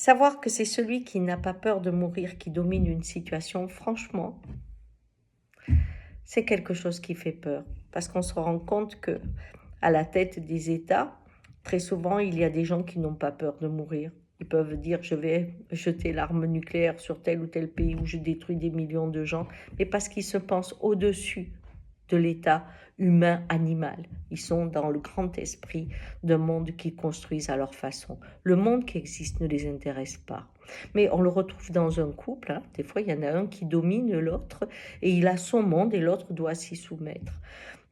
Savoir que c'est celui qui n'a pas peur de mourir qui domine une situation, franchement, c'est quelque chose qui fait peur. Parce qu'on se rend compte que à la tête des États, très souvent, il y a des gens qui n'ont pas peur de mourir. Ils peuvent dire, je vais jeter l'arme nucléaire sur tel ou tel pays où je détruis des millions de gens, mais parce qu'ils se pensent au-dessus de l'état humain animal. Ils sont dans le grand esprit d'un monde qu'ils construisent à leur façon. Le monde qui existe ne les intéresse pas. Mais on le retrouve dans un couple, hein. Des fois il y en a un qui domine l'autre et il a son monde et l'autre doit s'y soumettre.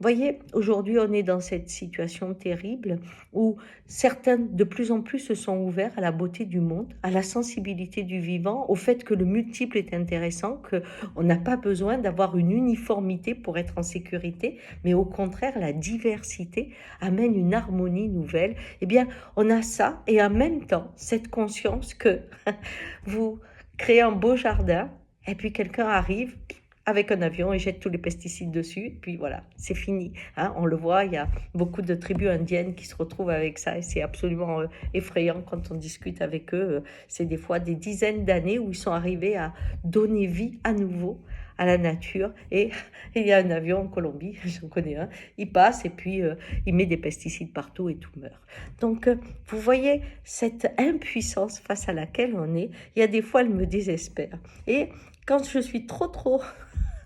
Voyez, aujourd'hui on est dans cette situation terrible où certains de plus en plus se sont ouverts à la beauté du monde, à la sensibilité du vivant, au fait que le multiple est intéressant, qu'on n'a pas besoin d'avoir une uniformité pour être en sécurité, mais au contraire la diversité amène une harmonie nouvelle. Eh bien, on a ça et en même temps cette conscience que vous créez un beau jardin et puis quelqu'un arrive avec un avion et jette tous les pesticides dessus, et puis voilà, c'est fini. Hein, on le voit, il y a beaucoup de tribus indiennes qui se retrouvent avec ça, et c'est absolument effrayant quand on discute avec eux. C'est des fois des dizaines d'années où ils sont arrivés à donner vie à nouveau à la nature, et il y a un avion en Colombie, j'en connais un, il passe et puis il met des pesticides partout et tout meurt. Donc vous voyez cette impuissance face à laquelle on est, il y a des fois elle me désespère. Et quand je suis trop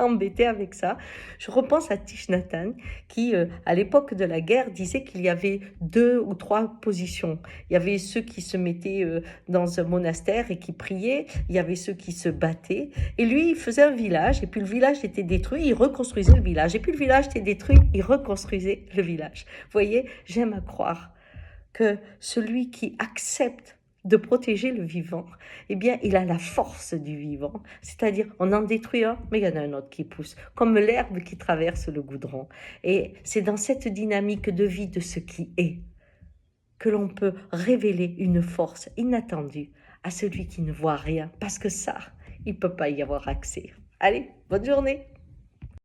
embêtée avec ça, je repense à Thich Nhat Hanh qui, à l'époque de la guerre, disait qu'il y avait 2 ou 3 positions. Il y avait ceux qui se mettaient dans un monastère et qui priaient, il y avait ceux qui se battaient, et lui, il faisait un village, et puis le village était détruit, il reconstruisait le village, et puis le village était détruit, il reconstruisait le village. Vous voyez, j'aime à croire que celui qui accepte de protéger le vivant, eh bien, il a la force du vivant. C'est-à-dire, on en détruit un, mais il y en a un autre qui pousse, comme l'herbe qui traverse le goudron. Et c'est dans cette dynamique de vie de ce qui est que l'on peut révéler une force inattendue à celui qui ne voit rien, parce que ça, il ne peut pas y avoir accès. Allez, bonne journée!